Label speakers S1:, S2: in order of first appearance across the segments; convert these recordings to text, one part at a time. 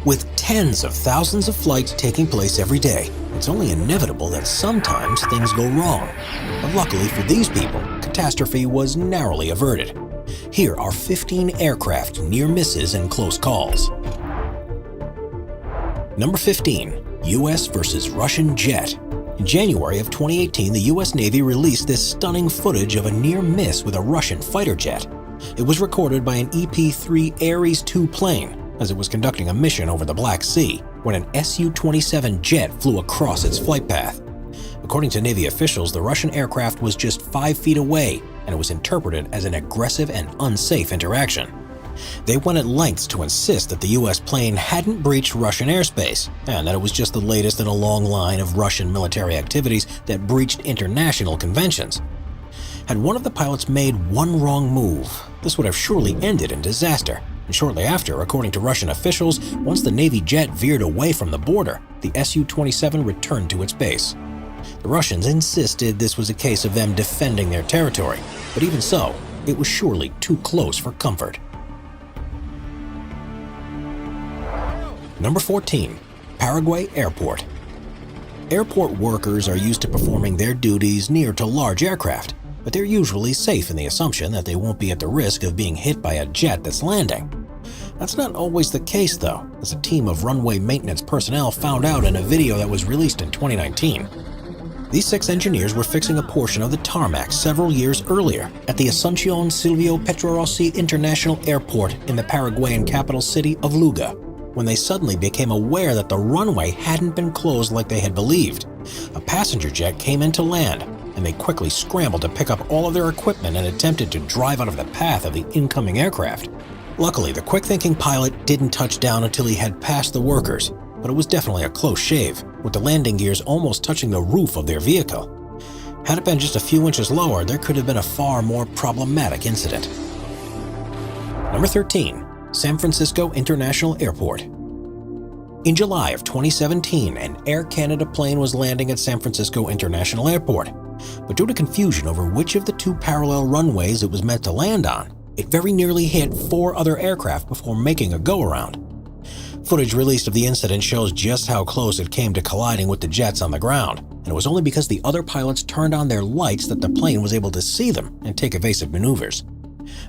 S1: With tens of thousands of flights taking place every day, it's only inevitable that sometimes things go wrong. But luckily for these people, catastrophe was narrowly averted. Here are 15 aircraft near misses and close calls. Number 15. U.S. versus Russian jet. In January of 2018, the U.S. Navy released this stunning footage of a near miss with a Russian fighter jet. It was recorded by an EP-3 Ares II plane as it was conducting a mission over the Black Sea when an Su-27 jet flew across its flight path. According to Navy officials, the Russian aircraft was just 5 feet away, and it was interpreted as an aggressive and unsafe interaction. They went at lengths to insist that the U.S. plane hadn't breached Russian airspace, and that it was just the latest in a long line of Russian military activities that breached international conventions. Had one of the pilots made one wrong move, this would have surely ended in disaster. And shortly after, according to Russian officials, once the Navy jet veered away from the border, the Su-27 returned to its base. The Russians insisted this was a case of them defending their territory, but even so, it was surely too close for comfort. Number 14. Paraguay Airport. Airport workers are used to performing their duties near to large aircraft, but they're usually safe in the assumption that they won't be at the risk of being hit by a jet that's landing. That's not always the case though, as a team of runway maintenance personnel found out in a video that was released in 2019. These 6 engineers were fixing a portion of the tarmac several years earlier at the Asuncion Silvio Petrorossi International Airport in the Paraguayan capital city of Luga, when they suddenly became aware that the runway hadn't been closed like they had believed. A passenger jet came in to land, and they quickly scrambled to pick up all of their equipment and attempted to drive out of the path of the incoming aircraft. Luckily, the quick-thinking pilot didn't touch down until he had passed the workers, but it was definitely a close shave, with the landing gears almost touching the roof of their vehicle. Had it been just a few inches lower, there could have been a far more problematic incident. Number 13. San Francisco International Airport. In July of 2017, an Air Canada plane was landing at San Francisco International Airport, but due to confusion over which of the 2 parallel runways it was meant to land on, it very nearly hit 4 other aircraft before making a go-around. Footage released of the incident shows just how close it came to colliding with the jets on the ground, and it was only because the other pilots turned on their lights that the plane was able to see them and take evasive maneuvers.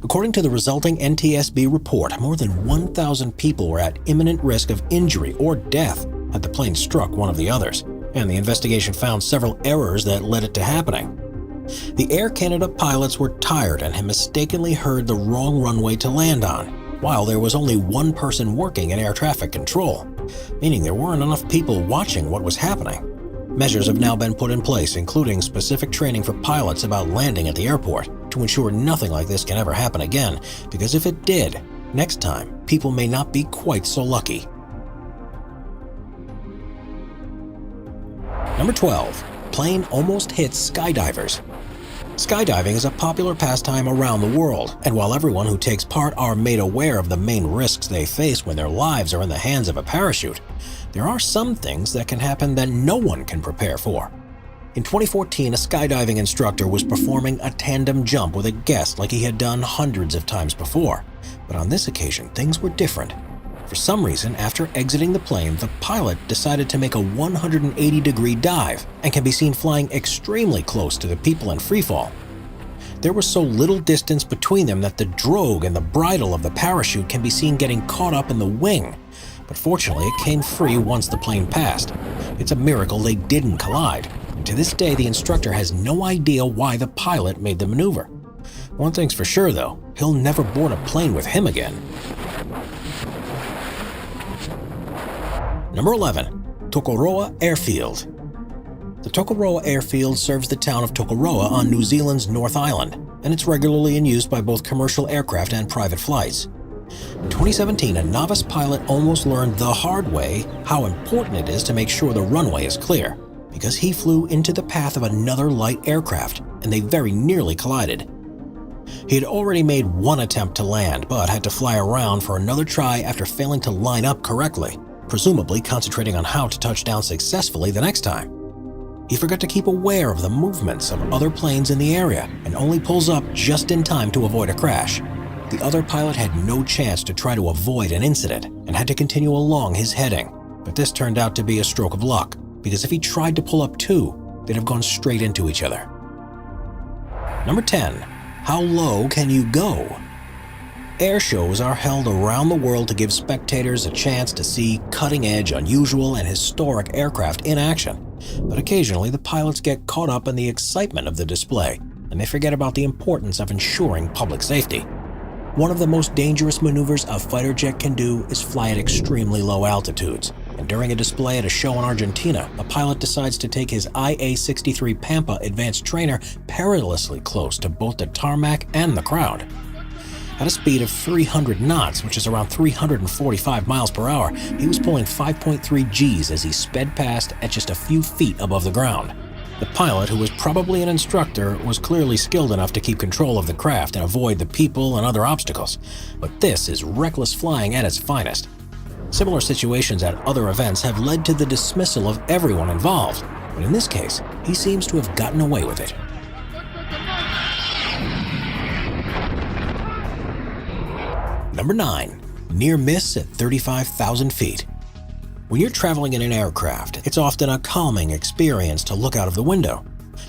S1: According to the resulting NTSB report, more than 1,000 people were at imminent risk of injury or death had the plane struck one of the others, and the investigation found several errors that led it to happening. The Air Canada pilots were tired and had mistakenly heard the wrong runway to land on, while there was only one person working in air traffic control, meaning there weren't enough people watching what was happening. Measures have now been put in place, including specific training for pilots about landing at the airport, to ensure nothing like this can ever happen again, because if it did, next time, people may not be quite so lucky. Number 12. Plane almost hits skydivers. Skydiving is a popular pastime around the world, and while everyone who takes part are made aware of the main risks they face when their lives are in the hands of a parachute, there are some things that can happen that no one can prepare for. In 2014, a skydiving instructor was performing a tandem jump with a guest like he had done hundreds of times before, but on this occasion, things were different. For some reason, after exiting the plane, the pilot decided to make a 180-degree dive and can be seen flying extremely close to the people in freefall. There was so little distance between them that the drogue and the bridle of the parachute can be seen getting caught up in the wing, but fortunately it came free once the plane passed. It's a miracle they didn't collide, and to this day the instructor has no idea why the pilot made the maneuver. One thing's for sure though, he'll never board a plane with him again. Number 11. Tokoroa Airfield. The Tokoroa Airfield serves the town of Tokoroa on New Zealand's North Island, and it's regularly in use by both commercial aircraft and private flights. In 2017, a novice pilot almost learned the hard way how important it is to make sure the runway is clear, because he flew into the path of another light aircraft, and they very nearly collided. He had already made one attempt to land, but had to fly around for another try after failing to line up correctly, presumably concentrating on how to touch down successfully the next time. He forgot to keep aware of the movements of other planes in the area and only pulls up just in time to avoid a crash. The other pilot had no chance to try to avoid an incident and had to continue along his heading. But this turned out to be a stroke of luck, because if he tried to pull up too, they'd have gone straight into each other. Number 10. How low can you go? Air shows are held around the world to give spectators a chance to see cutting-edge, unusual, and historic aircraft in action. But occasionally, the pilots get caught up in the excitement of the display, and they forget about the importance of ensuring public safety. One of the most dangerous maneuvers a fighter jet can do is fly at extremely low altitudes. And during a display at a show in Argentina, a pilot decides to take his IA-63 Pampa advanced trainer perilously close to both the tarmac and the crowd. At a speed of 300 knots, which is around 345 miles per hour, he was pulling 5.3 Gs as he sped past at just a few feet above the ground. The pilot, who was probably an instructor, was clearly skilled enough to keep control of the craft and avoid the people and other obstacles. But this is reckless flying at its finest. Similar situations at other events have led to the dismissal of everyone involved, but in this case, he seems to have gotten away with it. Number 9. Near miss at 35,000 feet. When you're traveling in an aircraft, it's often a calming experience to look out of the window.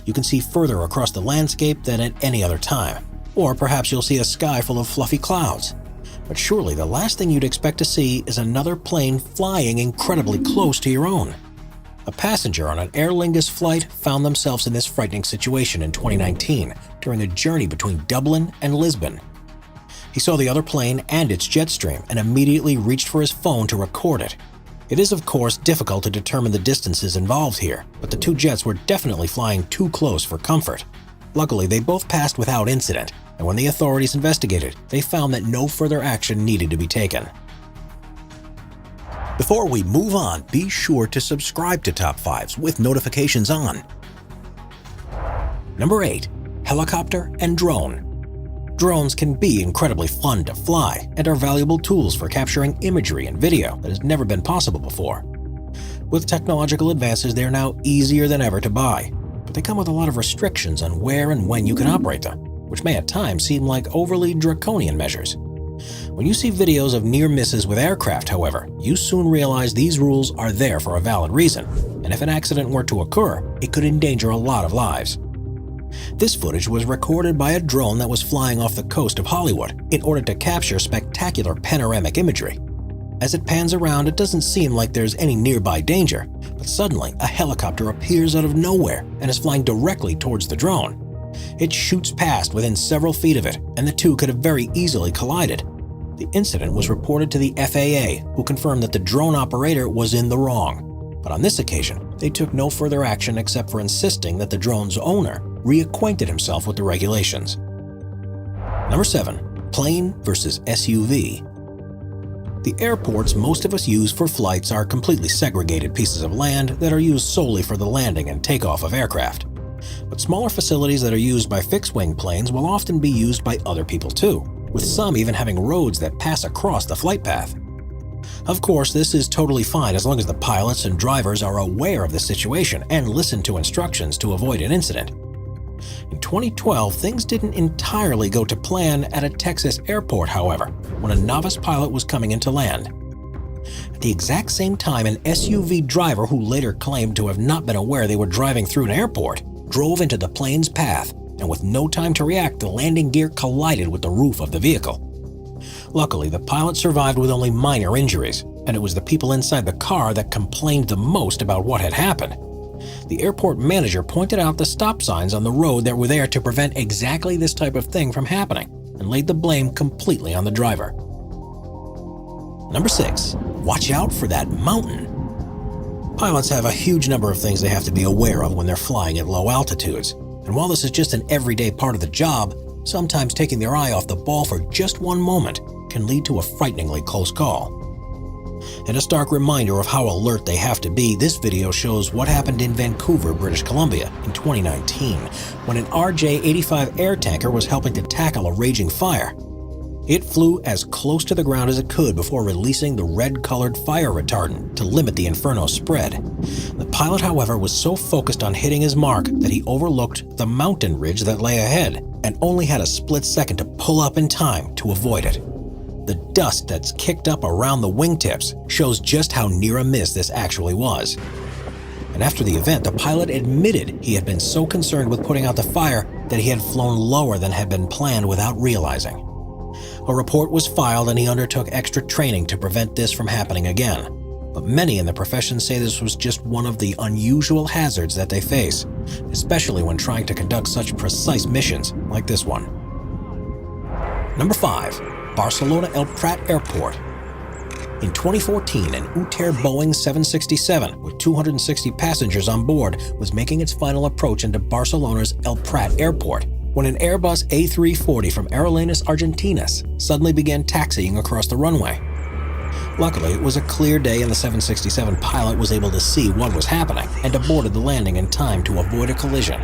S1: You can see further across the landscape than at any other time, or perhaps you'll see a sky full of fluffy clouds. But surely the last thing you'd expect to see is another plane flying incredibly close to your own. A passenger on an Aer Lingus flight found themselves in this frightening situation in 2019 during a journey between Dublin and Lisbon. He saw the other plane and its jet stream and immediately reached for his phone to record it. It is, of course, difficult to determine the distances involved here, but the two jets were definitely flying too close for comfort. Luckily, they both passed without incident, and when the authorities investigated, they found that no further action needed to be taken. Before we move on, be sure to subscribe to Top 5s with notifications on. Number 8. Helicopter and drone. Drones can be incredibly fun to fly and are valuable tools for capturing imagery and video that has never been possible before. With technological advances, they are now easier than ever to buy, but they come with a lot of restrictions on where and when you can operate them, which may at times seem like overly draconian measures. When you see videos of near misses with aircraft, however, you soon realize these rules are there for a valid reason, and if an accident were to occur, it could endanger a lot of lives. This footage was recorded by a drone that was flying off the coast of Hollywood in order to capture spectacular panoramic imagery. As it pans around, it doesn't seem like there's any nearby danger, but suddenly a helicopter appears out of nowhere and is flying directly towards the drone. It shoots past within several feet of it, and the two could have very easily collided. The incident was reported to the FAA, who confirmed that the drone operator was in the wrong. But on this occasion, they took no further action except for insisting that the drone's owner reacquainted himself with the regulations. Number 7. Plane versus SUV. The airports most of us use for flights are completely segregated pieces of land that are used solely for the landing and takeoff of aircraft. But smaller facilities that are used by fixed-wing planes will often be used by other people too, with some even having roads that pass across the flight path. Of course, this is totally fine as long as the pilots and drivers are aware of the situation and listen to instructions to avoid an incident. In 2012, things didn't entirely go to plan at a Texas airport, however, when a novice pilot was coming into land. At the exact same time, an SUV driver who later claimed to have not been aware they were driving through an airport drove into the plane's path, and with no time to react, the landing gear collided with the roof of the vehicle. Luckily, the pilot survived with only minor injuries, and it was the people inside the car that complained the most about what had happened. The airport manager pointed out the stop signs on the road that were there to prevent exactly this type of thing from happening, and laid the blame completely on the driver. Number 6. Watch out for that mountain. Pilots have a huge number of things they have to be aware of when they're flying at low altitudes, and while this is just an everyday part of the job, sometimes taking their eye off the ball for just one moment can lead to a frighteningly close call. And a stark reminder of how alert they have to be, this video shows what happened in Vancouver, British Columbia in 2019 when an RJ-85 air tanker was helping to tackle a raging fire. It flew as close to the ground as it could before releasing the red-colored fire retardant to limit the inferno spread. The pilot, however, was so focused on hitting his mark that he overlooked the mountain ridge that lay ahead and only had a split second to pull up in time to avoid it. The dust that's kicked up around the wingtips shows just how near a miss this actually was. And after the event, the pilot admitted he had been so concerned with putting out the fire that he had flown lower than had been planned without realizing. A report was filed and he undertook extra training to prevent this from happening again. But many in the profession say this was just one of the unusual hazards that they face, especially when trying to conduct such precise missions like this one. Number 5. Barcelona El Prat Airport. In 2014, an Utair Boeing 767 with 260 passengers on board was making its final approach into Barcelona's El Prat Airport when an Airbus A340 from Aerolíneas Argentinas suddenly began taxiing across the runway. Luckily, it was a clear day and the 767 pilot was able to see what was happening and aborted the landing in time to avoid a collision.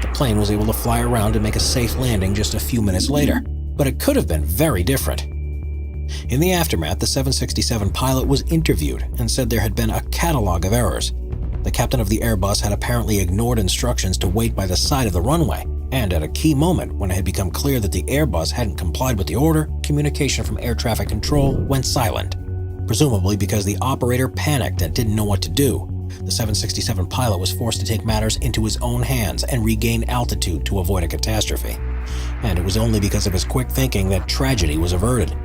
S1: The plane was able to fly around and make a safe landing just a few minutes later, but it could have been very different. In the aftermath, the 767 pilot was interviewed and said there had been a catalog of errors. The captain of the Airbus had apparently ignored instructions to wait by the side of the runway, and at a key moment when it had become clear that the Airbus hadn't complied with the order, communication from air traffic control went silent, presumably because the operator panicked and didn't know what to do. The 767 pilot was forced to take matters into his own hands and regain altitude to avoid a catastrophe. And it was only because of his quick thinking that tragedy was averted.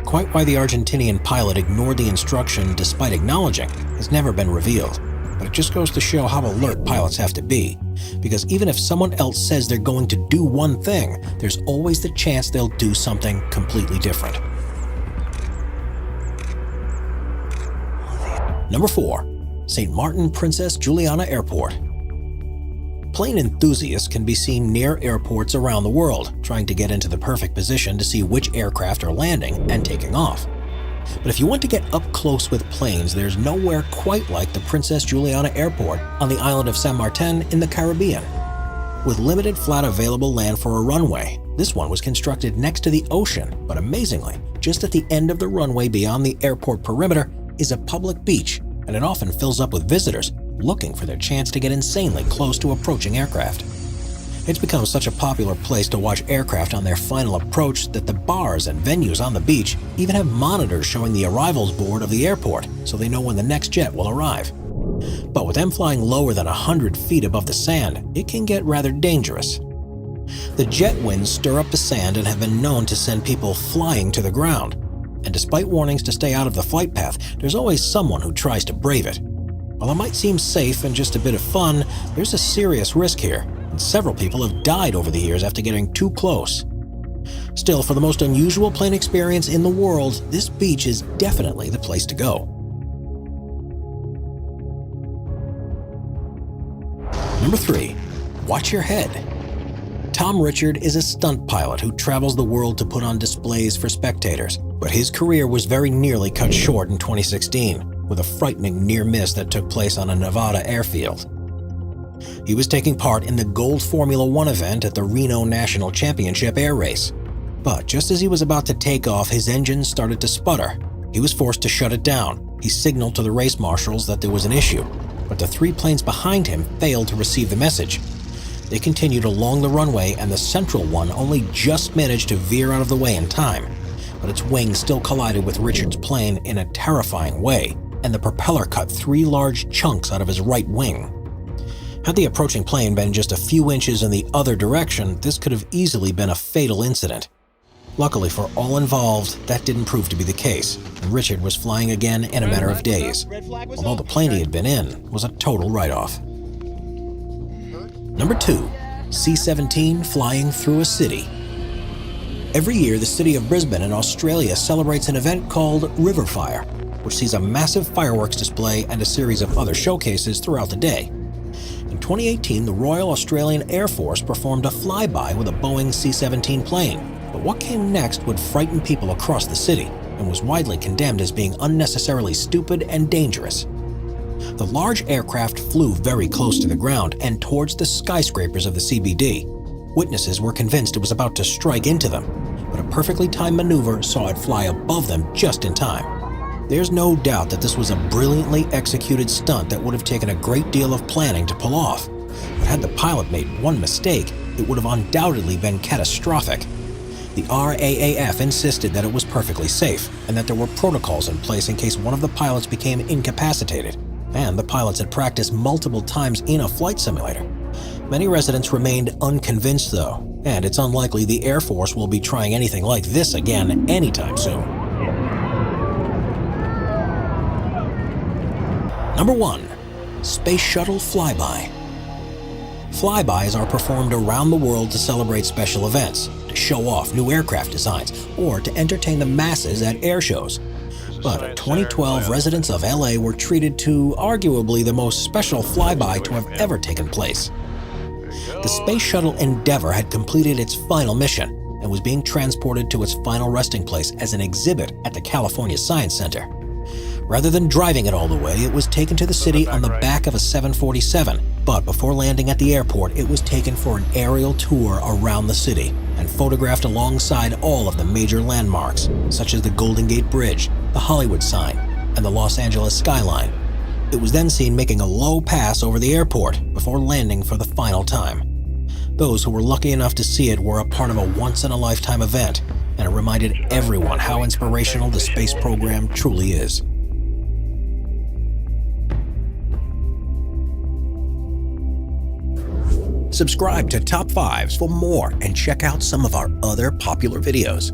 S1: Quite why the Argentinian pilot ignored the instruction despite acknowledging has never been revealed, but it just goes to show how alert pilots have to be, because even if someone else says they're going to do one thing, there's always the chance they'll do something completely different. Number 4. St. Martin Princess Juliana Airport. Plane enthusiasts can be seen near airports around the world, trying to get into the perfect position to see which aircraft are landing and taking off. But if you want to get up close with planes, there's nowhere quite like the Princess Juliana Airport on the island of San Martin in the Caribbean. With limited flat available land for a runway, this one was constructed next to the ocean, but amazingly, just at the end of the runway beyond the airport perimeter is a public beach, and it often fills up with visitors looking for their chance to get insanely close to approaching aircraft. It's become such a popular place to watch aircraft on their final approach that the bars and venues on the beach even have monitors showing the arrivals board of the airport so they know when the next jet will arrive. But with them flying lower than 100 feet above the sand, it can get rather dangerous. The jet winds stir up the sand and have been known to send people flying to the ground. And despite warnings to stay out of the flight path, there's always someone who tries to brave it. While it might seem safe and just a bit of fun, there's a serious risk here, and several people have died over the years after getting too close. Still, for the most unusual plane experience in the world, this beach is definitely the place to go. Number 3. Watch your head. Tom Richard is a stunt pilot who travels the world to put on displays for spectators, but his career was very nearly cut short in 2016. With a frightening near miss that took place on a Nevada airfield. He was taking part in the Gold Formula One event at the Reno National Championship air race. But just as he was about to take off, his engine started to sputter. He was forced to shut it down. He signaled to the race marshals that there was an issue, but the 3 planes behind him failed to receive the message. They continued along the runway and the central one only just managed to veer out of the way in time, but its wing still collided with Richard's plane in a terrifying way, and the propeller cut 3 large chunks out of his right wing. Had the approaching plane been just a few inches in the other direction, this could have easily been a fatal incident. Luckily for all involved, that didn't prove to be the case, and Richard was flying again in a matter of days, although the plane he had been in was a total write-off. Number 2. C-17 flying through a city. Every year, the city of Brisbane in Australia celebrates an event called Riverfire, which sees a massive fireworks display and a series of other showcases throughout the day. In 2018, the Royal Australian Air Force performed a flyby with a Boeing C-17 plane, but what came next would frighten people across the city and was widely condemned as being unnecessarily stupid and dangerous. The large aircraft flew very close to the ground and towards the skyscrapers of the CBD. Witnesses were convinced it was about to strike into them, but a perfectly timed maneuver saw it fly above them just in time. There's no doubt that this was a brilliantly executed stunt that would have taken a great deal of planning to pull off. But had the pilot made one mistake, it would have undoubtedly been catastrophic. The RAAF insisted that it was perfectly safe and that there were protocols in place in case one of the pilots became incapacitated, and the pilots had practiced multiple times in a flight simulator. Many residents remained unconvinced though, and it's unlikely the Air Force will be trying anything like this again anytime soon. Number 1. Space Shuttle Flyby. Flybys are performed around the world to celebrate special events, to show off new aircraft designs, or to entertain the masses at air shows. But in 2012, residents of LA were treated to arguably the most special flyby to have ever taken place. The Space Shuttle Endeavour had completed its final mission and was being transported to its final resting place as an exhibit at the California Science Center. Rather than driving it all the way, it was taken to the city on the back of a 747, but before landing at the airport, it was taken for an aerial tour around the city and photographed alongside all of the major landmarks, such as the Golden Gate Bridge, the Hollywood sign, and the Los Angeles skyline. It was then seen making a low pass over the airport before landing for the final time. Those who were lucky enough to see it were a part of a once-in-a-lifetime event, and it reminded everyone how inspirational the space program truly is. Subscribe to Top 5s for more and check out some of our other popular videos.